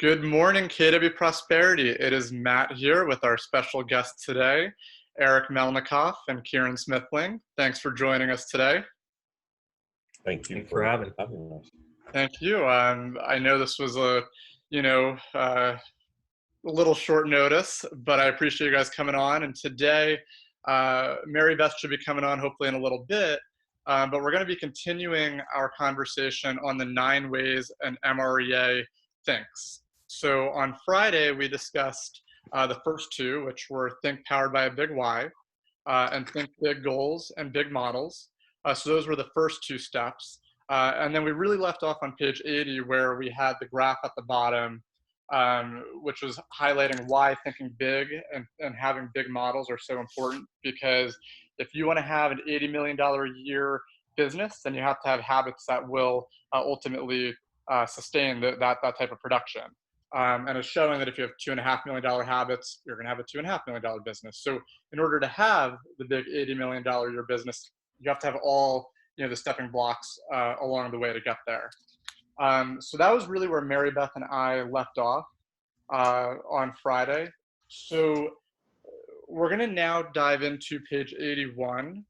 Good morning, KW Prosperity. It is Matt here with our special guests today, Eric Melnikoff and Kieran Smithling. Thanks for joining us today. Thank you for having us. Thank you. I know this was a little short notice, but I appreciate you guys coming on. And today, Mary Beth should be coming on hopefully in a little bit, but we're going to be continuing our conversation on the 9 ways an MREA thinks. So on Friday, we discussed the first 2, which were Think Powered by a Big Why and Think Big Goals and Big Models. So those were the first 2 steps. And then we really left off on page 80 where we had the graph at the bottom, which was highlighting why thinking big and having big models are so important. Because if you want to have an $80 million a year business, then you have to have habits that will ultimately sustain that type of production. And it's showing that if you have $2.5 million habits, you're going to have a $2.5 million business. So in order to have the big $80 million a year business, you have to have all the stepping blocks along the way to get there. So that was really where Mary Beth and I left off on Friday. So we're going to now dive into page 81,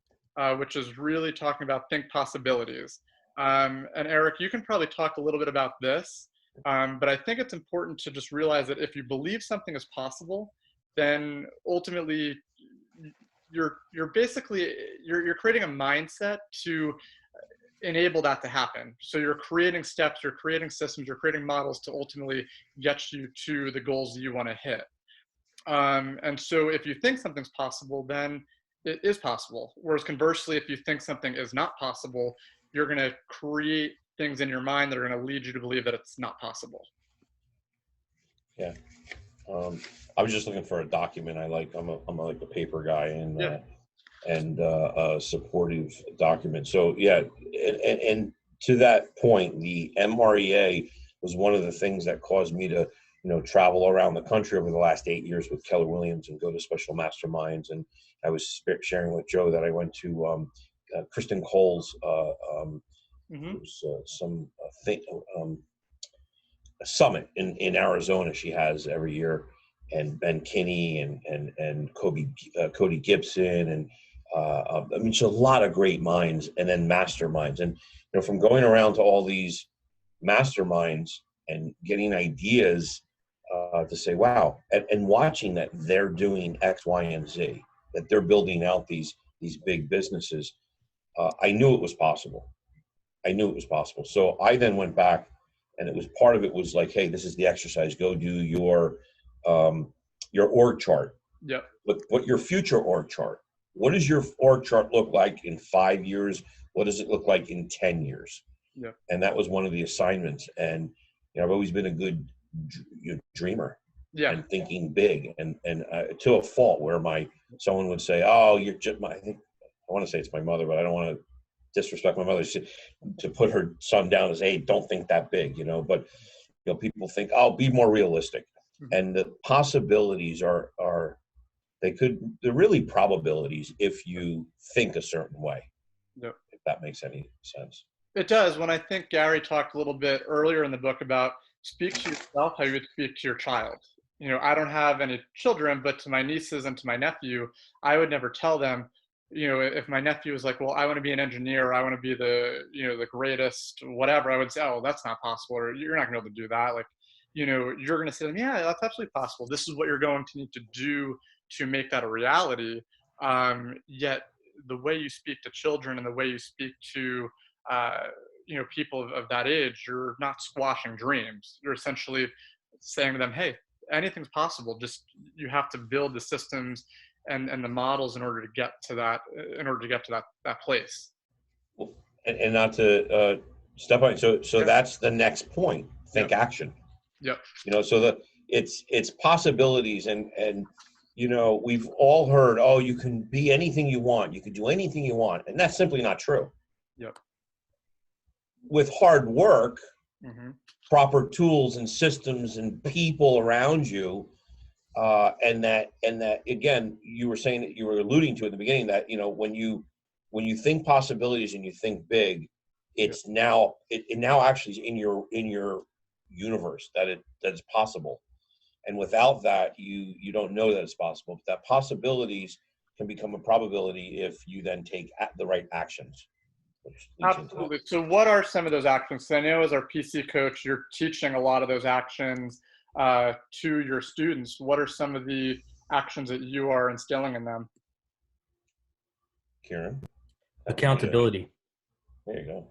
which is really talking about think possibilities. And Eric, you can probably talk a little bit about this. But I think it's important to just realize that if you believe something is possible, then ultimately you're creating a mindset to enable that to happen. So you're creating steps, you're creating systems, you're creating models to ultimately get you to the goals that you want to hit. And so if you think something's possible, then it is possible. Whereas conversely, if you think something is not possible, you're going to create things in your mind that are going to lead you to believe that it's not possible. Yeah. I was just looking for a document. I'm like a paper guy and a supportive document. So yeah, and to that point, the MREA was one of the things that caused me to travel around the country over the last 8 years with Keller Williams and go to special masterminds. And I was sharing with Joe that I went to Kristen Cole's a summit in Arizona she has every year, and Ben Kinney and Cody Gibson and I mean, it's a lot of great minds, and then masterminds. And from going around to all these masterminds and getting ideas to say, wow, and watching that they're doing X, Y, and Z, that they're building out these big businesses, I knew it was possible. So I then went back, and it was part of it was like, hey, this is the exercise. Go do your org chart. Yep. What your future org chart? What does your org chart look like in 5 years? What does it look like in 10 years? Yep. And that was one of the assignments. And I've always been a good dreamer. Yeah. And thinking big, and to a fault where someone would say, oh, you're just I want to say it's my mother, but I don't want to disrespect my mother, to put her son down as, hey, don't think that big, but people think, oh, be more realistic. Mm-hmm. And the possibilities they're really probabilities if you think a certain way. Yep. If that makes any sense. It does. When I think Gary talked a little bit earlier in the book about speak to yourself how you would speak to your child. I don't have any children, but to my nieces and to my nephew, I would never tell them, if my nephew was like, well, I want to be an engineer, I want to be the greatest, whatever, I would say, oh, that's not possible, or you're not going to be able to do that. Like, you're going to say to them, yeah, that's absolutely possible. This is what you're going to need to do to make that a reality. Yet the way you speak to children and the way you speak to, people of that age, you're not squashing dreams. You're essentially saying to them, hey, anything's possible. Just, you have to build the systems and the models in order to get to that place. And not to step on. So yeah. That's the next point. Think action. Yep. So it's possibilities, and we've all heard, oh, you can be anything you want, you can do anything you want, and that's simply not true. Yep. With hard work, mm-hmm. proper tools and systems and people around you, and that again, you were saying that you were alluding to at the beginning that when you think possibilities and you think big, it's now actually in your universe that it's possible. And without that, you don't know that it's possible. But that possibilities can become a probability if you then take the right actions, which leads into that. Absolutely. So what are some of those actions? So I know as our PC coach, you're teaching a lot of those actions to your students. What are some of the actions that you are instilling in them? Kieran? Accountability. There you go.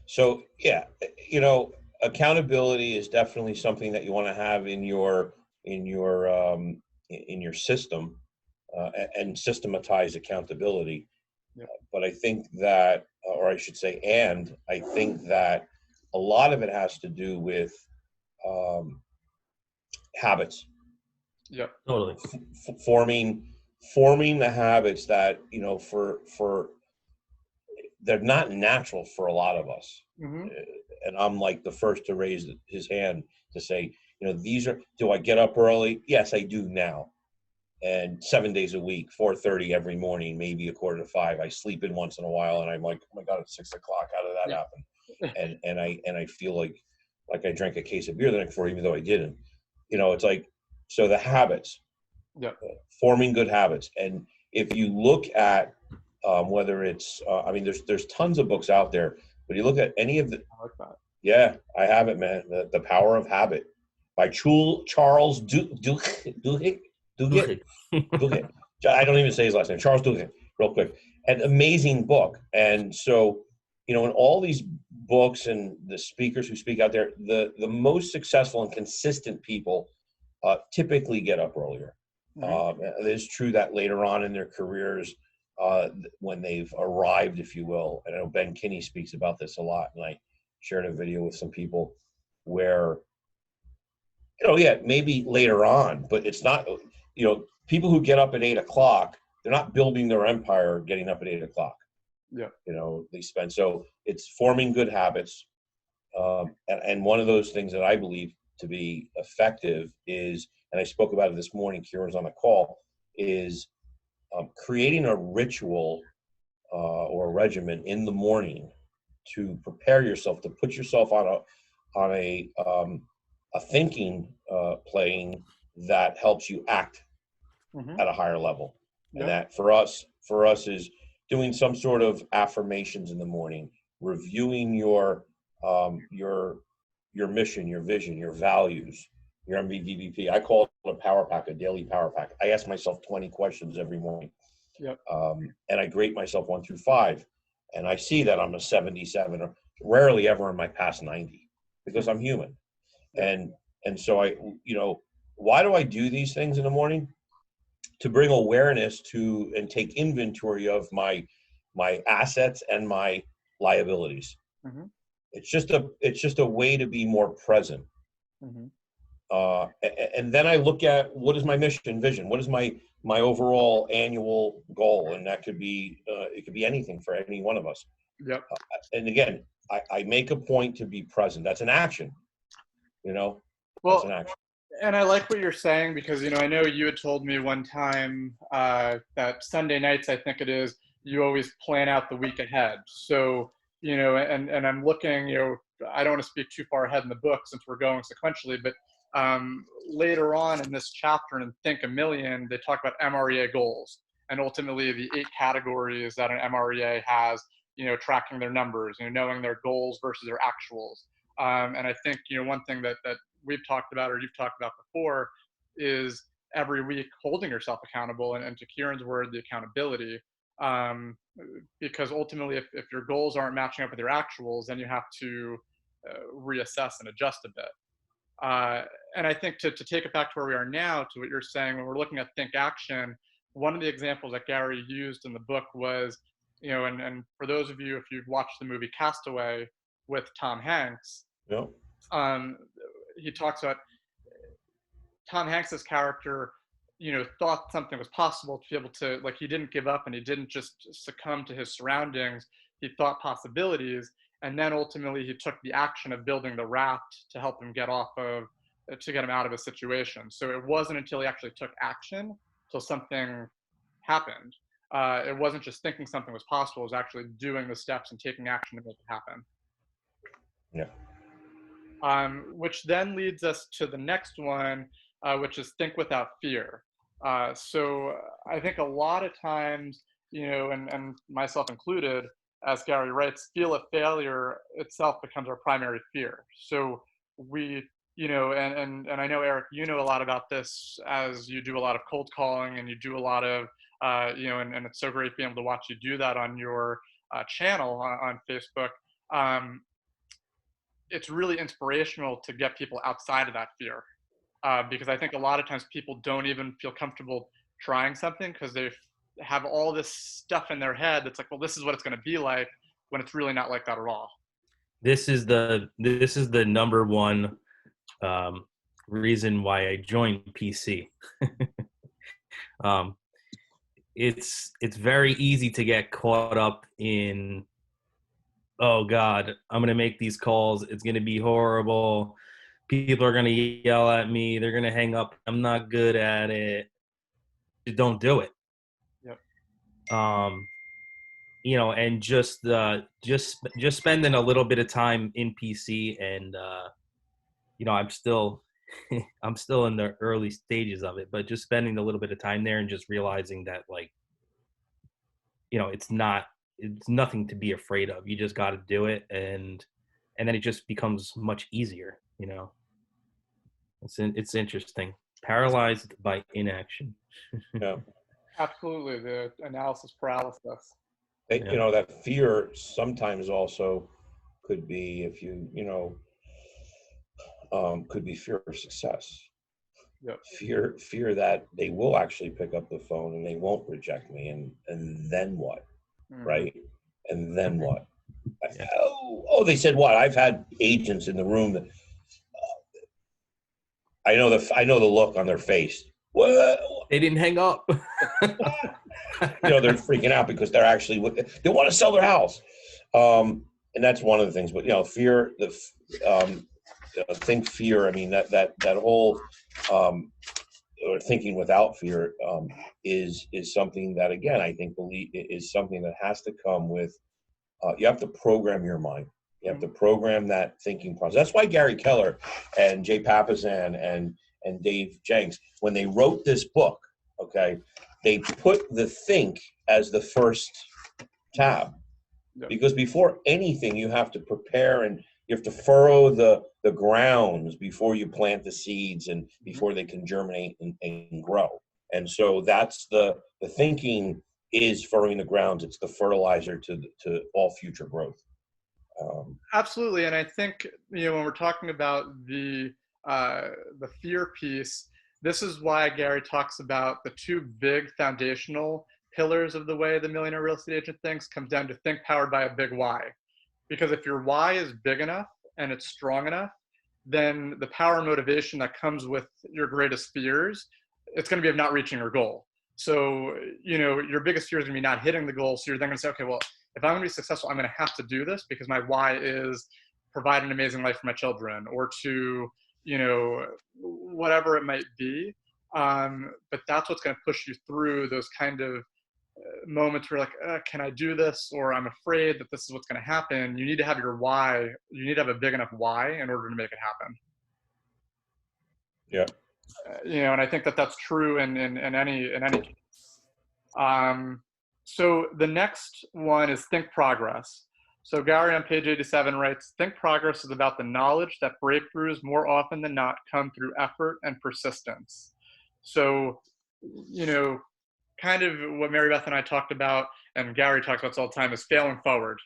So yeah, you know, accountability is definitely something that you want to have in your system, and systematize accountability. Yep. But I think that, or I should say, and I think that a lot of it has to do with habits. Yep. Totally. Forming the habits that, you know, for they're not natural for a lot of us. Mm-hmm. And I'm like the first to raise his hand to say, you know, do I get up early? Yes, I do now. And 7 days a week, 4:30 every morning, maybe 4:45. I sleep in once in a while, and I'm like, oh my God, it's 6 o'clock. How did that happen? And I feel like I drank a case of beer the night before, even though I didn't. You know, it's like, so the habits, forming good habits. And if you look at whether it's, I mean, there's tons of books out there, but you look at any of the, I like that. yeah, I have it, man. The Power of Habit by Charles Duhigg. I don't even say his last name. Charles Duhigg, real quick. An amazing book. And so, you know, in all these books and the speakers who speak out there, the most successful and consistent people typically get up earlier. Mm-hmm. It is true that later on in their careers, when they've arrived, if you will, I know Ben Kinney speaks about this a lot, and I shared a video with some people where, you know, yeah, maybe later on, but it's not, you know, people who get up at 8 o'clock, they're not building their empire getting up at 8 o'clock. Yeah. You know, so it's forming good habits. And one of those things that I believe to be effective is, and I spoke about it this morning, Kieran's on the call, is creating a ritual or a regimen in the morning to prepare yourself, to put yourself on a thinking plane that helps you act at a higher level. And that for us is doing some sort of affirmations in the morning, reviewing your mission, your vision, your values, your MVVP. I call it a power pack, a daily power pack. I ask myself 20 questions every morning. Yep. And I grade myself 1 through 5. And I see that I'm a 77, or rarely ever in my past 90, because I'm human. And so I, you know, why do I do these things in the morning? To bring awareness to and take inventory of my assets and my liabilities. Mm-hmm. It's just a way to be more present. Mm-hmm. And then I look at, what is my mission, vision? What is my overall annual goal? And that could be, it could be anything for any one of us. Yep. And again, I make a point to be present. That's an action, you know? Well, that's an action. And I like what you're saying, because, you know, I know you had told me one time that Sunday nights, I think it is, you always plan out the week ahead. So, you know, and I'm looking, you know, I don't want to speak too far ahead in the book since we're going sequentially, but later on in this chapter in Think a Million, they talk about MREA goals, and ultimately the 8 categories that an MREA has, you know, tracking their numbers, you know, knowing their goals versus their actuals. And I think, you know, one thing that we've talked about, or you've talked about before, is every week holding yourself accountable, and to Kieran's word, the accountability. Because ultimately, if your goals aren't matching up with your actuals, then you have to reassess and adjust a bit. And I think to take it back to where we are now, to what you're saying, when we're looking at Think Action, one of the examples that Gary used in the book was, you know, and for those of you, if you've watched the movie Castaway with Tom Hanks, Yep. He talks about Tom Hanks's character, you know, thought something was possible to be able to, like, he didn't give up and he didn't just succumb to his surroundings. He thought possibilities, and then ultimately he took the action of building the raft to help him get out of a situation. So it wasn't until he actually took action till something happened. It wasn't just thinking something was possible, it was actually doing the steps and taking action to make it happen. Yeah. which then leads us to the next one, which is think without fear. So I think a lot of times, and myself included, as Gary writes, feel of failure itself becomes our primary fear. So we, and I know, Eric, you know a lot about this as you do a lot of cold calling and you do a lot of, and it's so great being able to watch you do that on your channel on Facebook. Um, it's really inspirational to get people outside of that fear, because I think a lot of times people don't even feel comfortable trying something because they have all this stuff in their head that's like, well, this is what it's going to be like, when it's really not like that at all. This is the number one reason why I joined PC. It's very easy to get caught up in, oh God, I'm going to make these calls. It's going to be horrible. People are going to yell at me. They're going to hang up. I'm not good at it. Just don't do it. Yep. And just spending a little bit of time in PC, and I'm still I'm still in the early stages of it, but just spending a little bit of time there and just realizing that, like, it's nothing to be afraid of. You just got to do it, and then it just becomes much easier. It's interesting. Paralyzed by inaction. Yeah. Absolutely, the analysis paralysis. That fear sometimes also could be, if could be fear of success. Yep. Fear that they will actually pick up the phone and they won't reject me, and then what? Mm-hmm. Right? And then what? Yeah. Oh, they said what? I've had agents in the room that I know the look on their face. What? They didn't hang up. They're freaking out because they want to sell their house, and that's one of the things. But fear, think fear. I mean, that whole or thinking without fear is something that, again, I think is something that has to come with. You have to program your mind. You have to program that thinking process. That's why Gary Keller and Jay Papasan and Dave Jenks, when they wrote this book, okay, they put the think as the first tab. Yep. Because before anything, you have to prepare and you have to furrow the grounds before you plant the seeds and before they can germinate and grow. And so that's the thinking is furrowing the grounds. It's the fertilizer to all future growth. Absolutely. And I think, when we're talking about the fear piece, this is why Gary talks about the two big foundational pillars of the way the millionaire real estate agent thinks comes down to think powered by a big why. Because if your why is big enough and it's strong enough, then the power and motivation that comes with your greatest fears, it's going to be of not reaching your goal. So, your biggest fear is going to be not hitting the goal. So you're then going to say, okay, well, if I'm going to be successful, I'm going to have to do this because my why is provide an amazing life for my children, or to, whatever it might be. But that's what's going to push you through those kind of moments where you're like, can I do this? Or I'm afraid that this is what's going to happen. You need to have your why. You need to have a big enough why in order to make it happen. Yeah. And I think that that's true in any case. So the next one is think progress. So Gary on page 87 writes, think progress is about the knowledge that breakthroughs more often than not come through effort and persistence. So, kind of what Mary Beth and I talked about, and Gary talks about this all the time, is failing forward.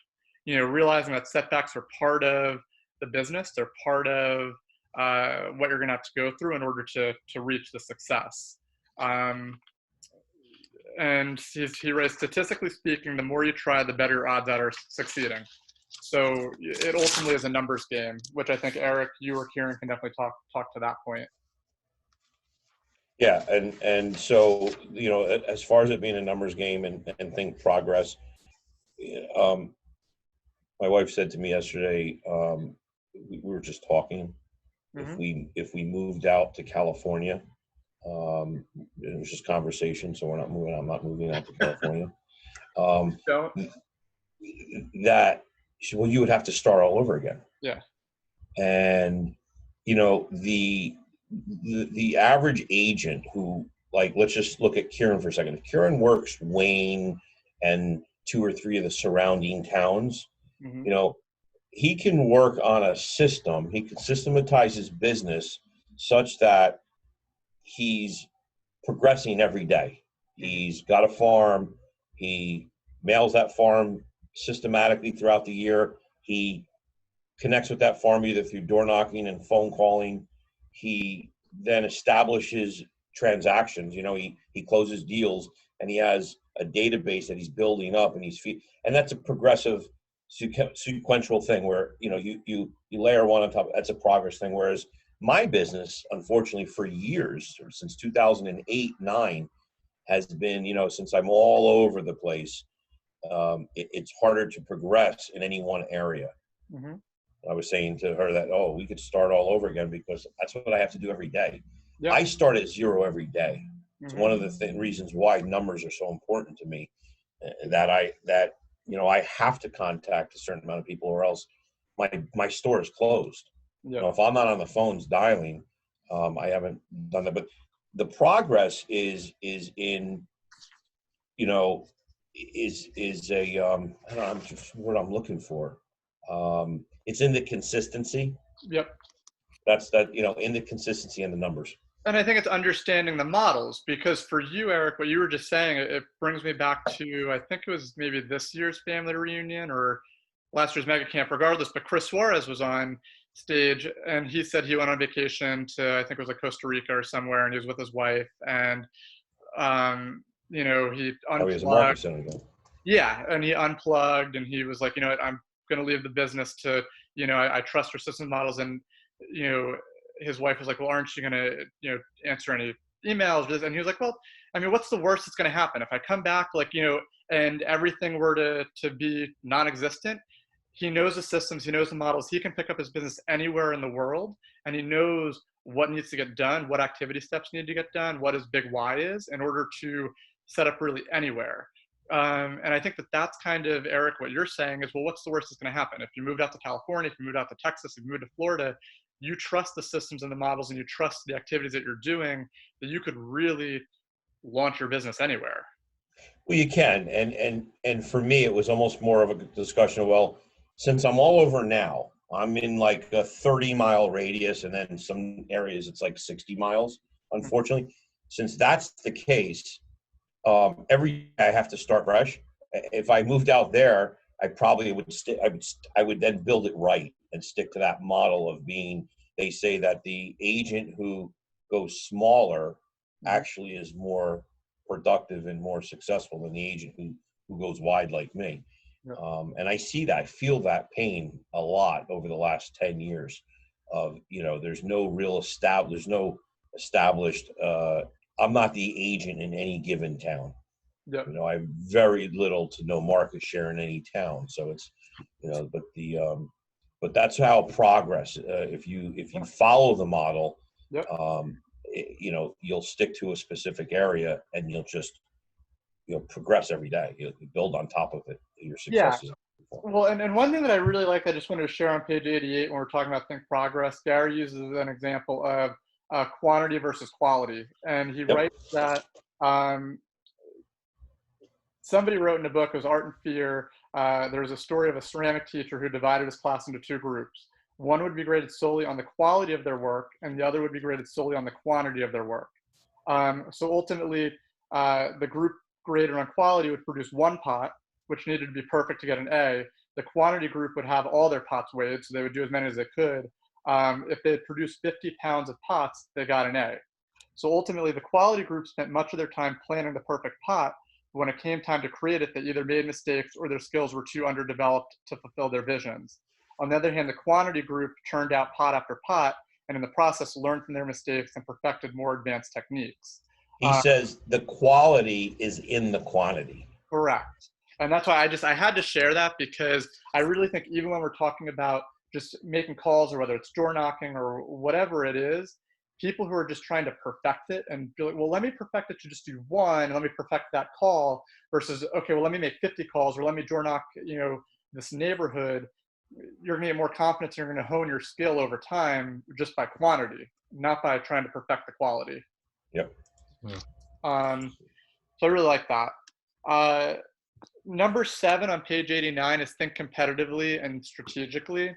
Realizing that setbacks are part of the business. They're part of what you're going to have to go through in order to reach the success. And he writes, statistically speaking, the more you try, the better your odds are succeeding. So it ultimately is a numbers game, which I think, Eric, you or Kieran can definitely talk to that point. Yeah, and so, as far as it being a numbers game and think progress, my wife said to me yesterday, we were just talking, if we moved out to California, it was just conversation, so I'm not moving out to California. That, well, you would have to start all over again. Yeah. And, you know, the average agent who, like, let's just look at Kieran for a second. If Kieran works Wayne and 2 or 3 of the surrounding towns, Hmm. you know, he can work on a system. He can systematize his business such that he's progressing every day. He's got a farm. He mails that farm systematically throughout the year. He connects with that farm either through door knocking and phone calling. He then establishes transactions. You know, he closes deals, and he has a database that he's building up, and and that's a progressive sequential thing where, you know, you layer one on top. That's a progress thing. Whereas my business, unfortunately, for years, or since 2008, 9, has been, you know, since I'm all over the place, it's harder to progress in any one area. Hmm. I was saying to her that, oh, we could start all over again because that's what I have to do every day. Yeah. I start at 0 every day. It's Hmm. one of the reasons why numbers are so important to me. That you know, I have to contact a certain amount of people, or else my store is closed. You Yeah. know, if I'm not on the phones dialing, I haven't done that. But the progress is in, you know, is a I don't know, I'm just what I'm looking for. It's in the consistency. Yep. That's that, you know, in the consistency and the numbers. And I think it's understanding the models, because for you, Eric, what you were just saying, it brings me back to, I think it was maybe this year's family reunion or last year's mega camp, regardless, but Chris Suarez was on stage and he said he went on vacation to, I think it was like Costa Rica or somewhere, and he was with his wife, and, you know, he Oh, he has a unplugged. market center again. Yeah, and he unplugged and he was like, you know what, I'm going to leave the business to, you know, I trust your system models. And, you know, his wife was like, well, aren't you going to, you know, answer any emails? And he was like, well, I mean, what's the worst that's going to happen? If I come back, like, you know, and everything were to be non-existent, he knows the systems, he knows the models, he can pick up his business anywhere in the world, and he knows what needs to get done, what activity steps need to get done, what his big why is in order to set up really anywhere. And I think that that's kind of, Eric, what you're saying is, well, what's the worst that's going to happen? If you moved out to California, if you moved out to Texas, if you moved to Florida, you trust the systems and the models and you trust the activities that you're doing, that you could really launch your business anywhere. Well, you can, and for me, it was almost more of a discussion of, well, since I'm all over now, I'm in like a 30-mile radius, and then some areas it's like 60 miles. Unfortunately, since that's the case, every day I have to start fresh. If I moved out there, I probably would I would then build it right and stick to that model of being. They say that the agent who goes smaller actually is more productive and more successful than the agent who goes wide like me. Yep. And I see that, I feel that pain a lot over the last 10 years of, you know, there's no established, I'm not the agent in any given town. Yep. You know, I have very little to no market share in any town. So it's, you know, but that's how progress, if you follow the model, Yep. you know, you'll stick to a specific area and you'll progress every day. You'll build on top of it. Your Yeah. successes. Well, and one thing that I really like, I just wanted to share on page 88 when we're talking about think progress, Gary uses an example of quantity versus quality. And he Yep. writes that somebody wrote in a book, it was Art and Fear, there was a story of a ceramic teacher who divided his class into 2 groups. One would be graded solely on the quality of their work, and the other would be graded solely on the quantity of their work. So ultimately, the group graded on quality would produce 1 pot, which needed to be perfect to get an A. The quantity group would have all their pots weighed, so they would do as many as they could. If they had produced 50 pounds of pots, they got an A. So ultimately, the quality group spent much of their time planning the perfect pot. But when it came time to create it, they either made mistakes or their skills were too underdeveloped to fulfill their visions. On the other hand, the quantity group churned out pot after pot, and in the process learned from their mistakes and perfected more advanced techniques. He says the quality is in the quantity. Correct. And that's why I had to share that, because I really think even when we're talking about just making calls, or whether it's door knocking or whatever it is, people who are just trying to perfect it and be like, well, let me perfect it to just do 1, and let me perfect that call, versus, okay, well, let me make 50 calls, or let me door knock, you know, this neighborhood. you're going to get more confidence. You're going to hone your skill over time just by quantity, not by trying to perfect the quality. Yep. So I really like that. Number 7 on page 89 is think competitively and strategically.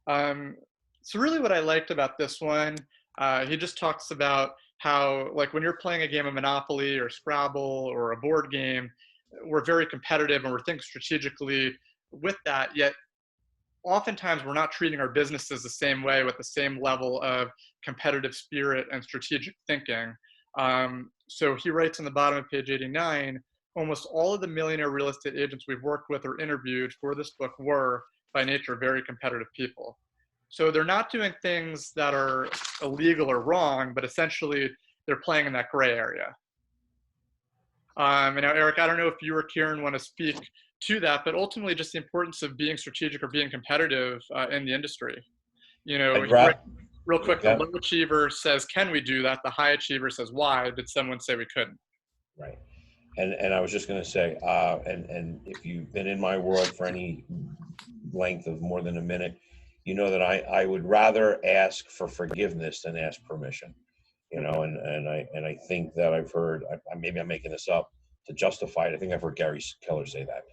So really what I liked about this one, he just talks about how, like, when you're playing a game of Monopoly or Scrabble or a board game, we're very competitive and we're thinking strategically with that, yet oftentimes we're not treating our businesses the same way with the same level of competitive spirit and strategic thinking. So he writes on the bottom of page 89, almost all of the millionaire real estate agents we've worked with or interviewed for this book were, by nature, very competitive people. So they're not doing things that are illegal or wrong, but essentially they're playing in that gray area. And now, Eric, I don't know if you or Kieran want to speak to that, but ultimately just the importance of being strategic or being competitive in the industry. You know, real quick, the low achiever says, can we do that? The high achiever says, why did someone say we couldn't? Right. And I was just going to say, and if you've been in my world for any length of more than a minute, you know that I would rather ask for forgiveness than ask permission. You know, and I think that I've heard, maybe I'm making this up to justify it. I think I've heard Gary Keller say that,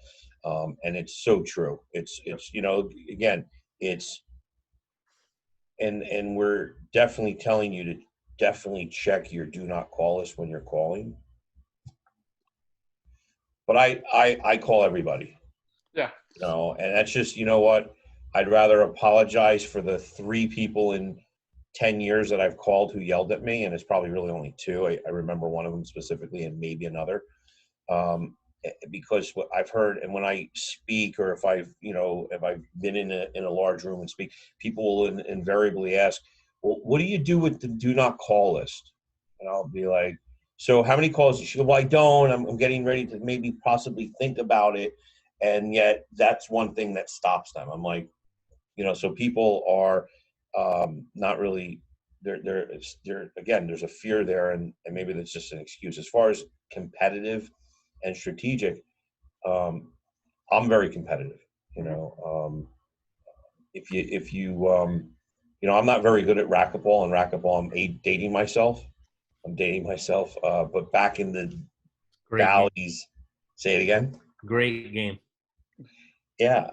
and it's so true. It's you know, again, it's and we're definitely telling you to definitely check your do not call list when you're calling. But I call everybody. Yeah. You know, and that's just, you know what, I'd rather apologize for the 3 people in 10 years that I've called who yelled at me, and it's probably really only 2. I remember one of them specifically and maybe another. Because what I've heard, and when I speak, or if I've been in a large room and speak, people will invariably ask, well, what do you do with the do not call list? And I'll be like, so how many calls? She goes, well, I don't. I'm getting ready to maybe possibly think about it. And yet that's one thing that stops them. I'm like, you know, so people are not really, they're again, there's a fear there, and maybe that's just an excuse. As far as competitive and strategic, I'm very competitive. You know, if you you know, I'm not very good at racquetball, and racquetball, I'm dating myself. But back in the valleys, say it again. Great game. Yeah,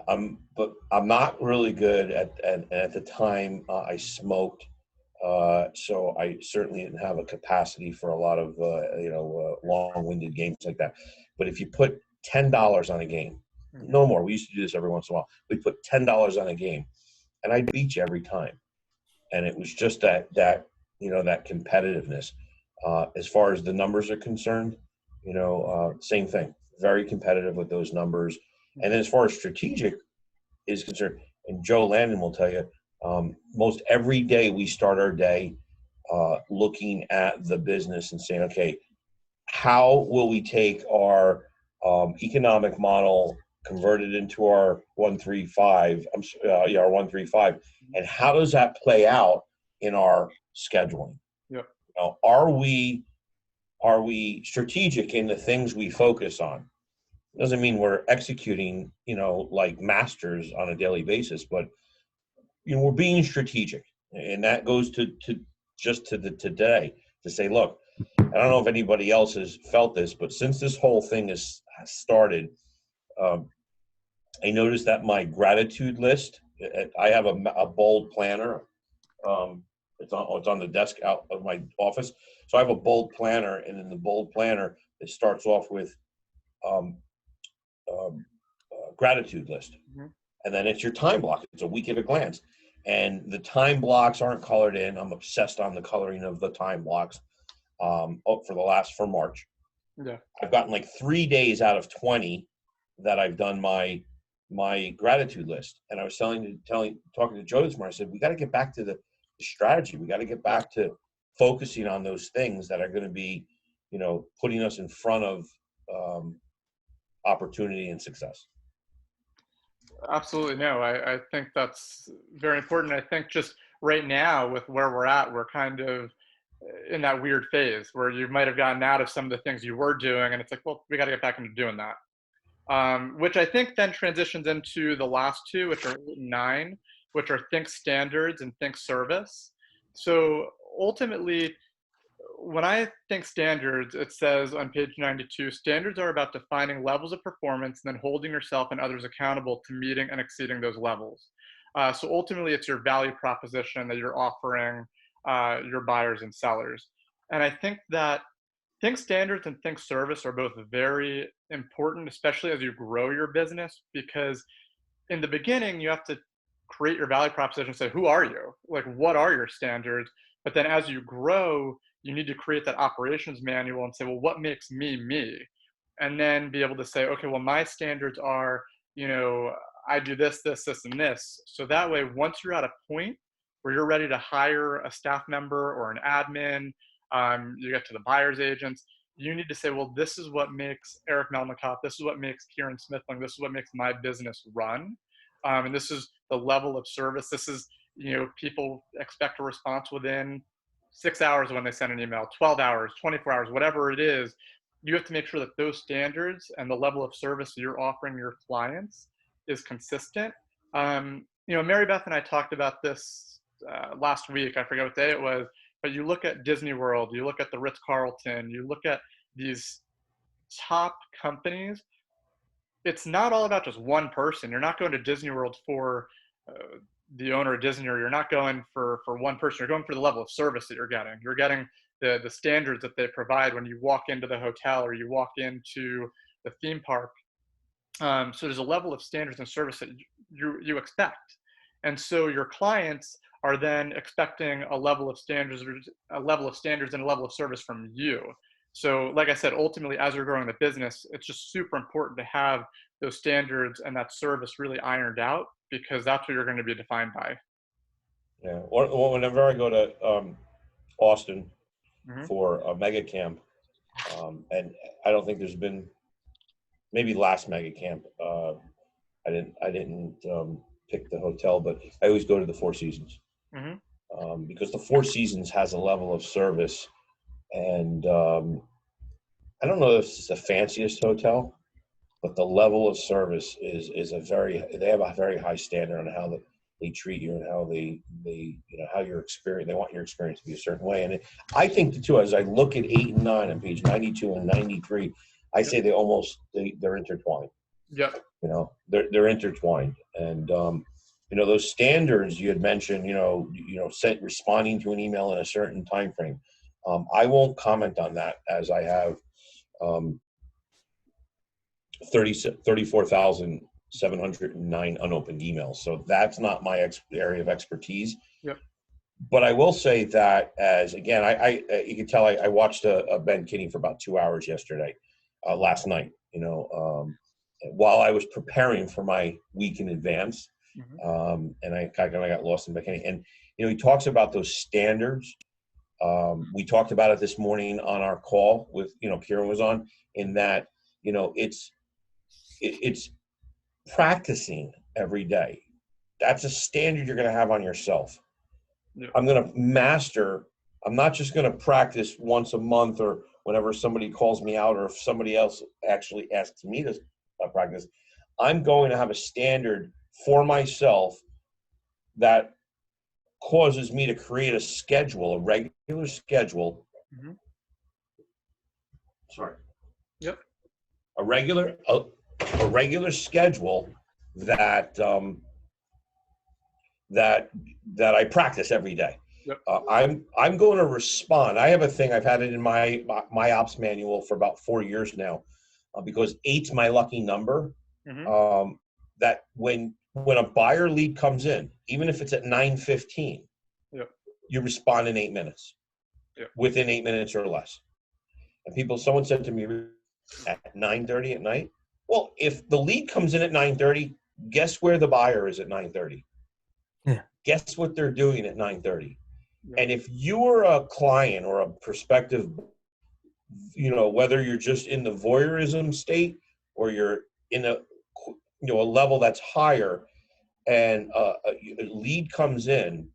but I'm not really good at the time. I smoked, so I certainly didn't have a capacity for a lot of long-winded games like that. But if you put $10 on a game, no more. We used to do this every once in a while. We put $10 on a game, and I'd beat you every time. And it was just that you know, that competitiveness. As far as the numbers are concerned, you know, same thing. Very competitive with those numbers. And then as far as strategic is concerned, and Joe Landon will tell you, most every day we start our day looking at the business and saying, okay, how will we take our economic model, convert it into our 135, our 135, and how does that play out in our scheduling? Yep. You know, are we strategic in the things we focus on? Doesn't mean we're executing, you know, like masters on a daily basis, but you know, we're being strategic, and that goes to the today to say, look, I don't know if anybody else has felt this, but since this whole thing has started, I noticed that my gratitude list, I have a bold planner. It's on the desk out of my office. So I have a bold planner, and in the bold planner, it starts off with gratitude list. And then it's your time block. It's a week at a glance. And the time blocks aren't colored in. I'm obsessed on the coloring of the time blocks for March. Yeah. I've gotten like 3 days out of 20 that I've done my gratitude list. And I was talking to Joe this morning. I said, we got to get back to the strategy. We got to get back to focusing on those things that are going to be, you know, putting us in front of opportunity and success. Absolutely. No, I think that's very important. I think just right now with where we're at, we're kind of in that weird phase where you might have gotten out of some of the things you were doing, and it's like, well, we got to get back into doing that. which I think then transitions into the last two, which are 8 and 9, which are think standards and think service. So ultimately, when I think standards, it says on page 92, standards are about defining levels of performance and then holding yourself and others accountable to meeting and exceeding those levels. So ultimately, it's your value proposition that you're offering your buyers and sellers. And I think that think standards and think service are both very important, especially as you grow your business, because in the beginning, you have to create your value proposition, say, who are you? Like, what are your standards? But then as you grow, you need to create that operations manual and say, well, what makes me me? And then be able to say, okay, well, my standards are, I do this, this, this, and this. So that way, once you're at a point where you're ready to hire a staff member or an admin, you get to the buyer's agents, you need to say, well, this is what makes Eric Melnikoff, this is what makes Kieran Smithling, this is what makes my business run. And this is the level of service. This is, people expect a response within 6 hours when they send an email, 12 hours, 24 hours, whatever it is. You have to make sure that those standards and the level of service you're offering your clients is consistent. Mary Beth and I talked about this last week. I forget what day it was, but you look at Disney World, you look at the Ritz-Carlton, you look at these top companies. It's not all about just one person. You're not going to Disney World for the owner of Disney, or you're not going for one person. You're going for the level of service that you're getting. You're getting the standards that they provide when you walk into the hotel or you walk into the theme park. So there's a level of standards and service that you expect. And so your clients are then expecting a level of standards and a level of service from you. So like I said, ultimately, as you're growing the business, it's just super important to have those standards and that service really ironed out, because that's what you're going to be defined by. Yeah. Whenever I go to Austin Mm-hmm. for a mega camp, and I don't think there's been, maybe last mega camp, I didn't pick the hotel, but I always go to the Four Seasons. Mm-hmm. Because the Four Seasons has a level of service, and I don't know if it's the fanciest hotel, but the level of service is they have a very high standard on how they treat you and how they how your experience, they want your experience to be a certain way. And I think too, as I look at 8 and 9 on page 92 and 93, I say they're intertwined. Yep. They're intertwined. And those standards you had mentioned, responding to an email in a certain time frame. I won't comment on that, as I have 34,709 unopened emails. So that's not my area of expertise. Yep. But I will say that, as again, you can tell I watched a Ben Kinney for about 2 hours last night, while I was preparing for my week in advance. Mm-hmm. And I kind of got lost in Ben Kinney. And, he talks about those standards. We talked about it this morning on our call with, Kieran was on, in that, it's practicing every day. That's a standard you're going to have on yourself. Yeah. I'm not just going to practice once a month or whenever somebody calls me out, or if somebody else actually asks me to practice. I'm going to have a standard for myself that causes me to create a schedule, a regular schedule. Mm-hmm. Sorry. Yep. A regular schedule that I practice every day. Yep. I'm going to respond. I have a thing. I've had it in my ops manual for about 4 years now, because 8's my lucky number. Mm-hmm. That when a buyer lead comes in, even if it's at 9:15, yep, you respond in 8 minutes. Yep. Within 8 minutes or less. And someone said to me at 9:30 at night, well, if the lead comes in at 9:30, guess where the buyer is at 9:30? Yeah. Guess what they're doing at 9:30? Yep. And if you're a client or a prospective, whether you're just in the voyeurism state or you're in a level that's higher, and a lead comes in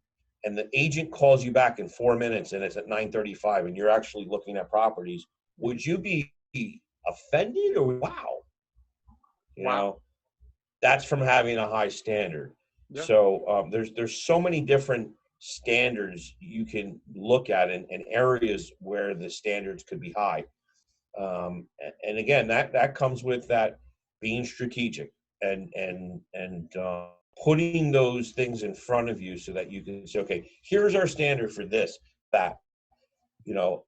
and the agent calls you back in 4 minutes and it's at 9:35 and you're actually looking at properties, would you be offended or wow? You Wow. know, that's from having a high standard. Yeah. So there's so many different standards you can look at, and areas where the standards could be high. And again, that comes with that being strategic and putting those things in front of you so that you can say, okay, here's our standard for this, that.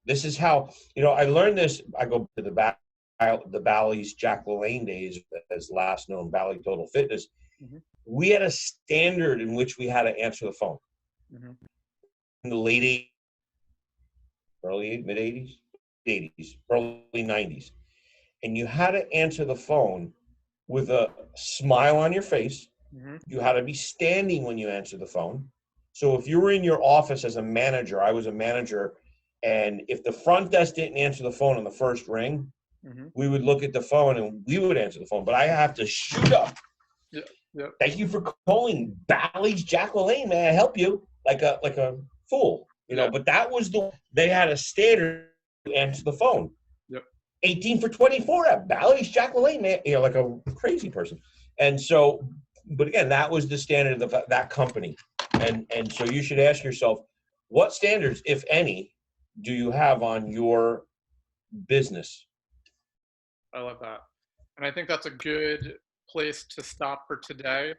This is how, I learned this. I go to the Bally's Jack LaLanne days, as last known Bally Total Fitness. Mm-hmm. We had a standard in which we had to answer the phone. Mm-hmm. In the late 80s, early mid 80s, 80s, early 90s. And you had to answer the phone with a smile on your face. Mm-hmm. You had to be standing when you answered the phone. So if you were in your office as a manager, I was a manager, and if the front desk didn't answer the phone on the first ring, Mm-hmm. we would look at the phone and we would answer the phone. But I have to shoot up. Yeah. Yeah. Thank you for calling Bally's Jack LaLanne. May I help you? Like a fool, Yeah. But that was they had a standard to answer the phone. Yep. 18 for 24 at Bally's Jack LaLanne, man. Like a crazy person. And so, but again, that was the standard of that company. And so you should ask yourself, what standards, if any, do you have on your business? I love that. And I think that's a good place to stop for today.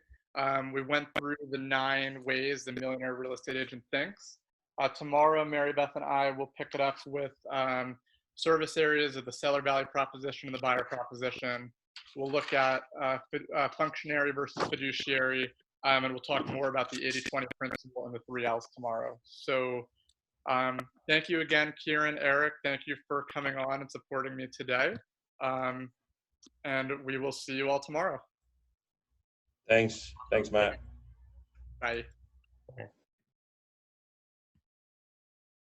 We went through the 9 ways the millionaire real estate agent thinks. Tomorrow, Mary Beth and I will pick it up with service areas of the seller value proposition and the buyer proposition. We'll look at functionary versus fiduciary, and we'll talk more about the 80-20 principle and the 3 L's tomorrow. So thank you again, Kieran, Eric. Thank you for coming on and supporting me today. And we will see you all tomorrow. Thanks, Matt. Bye.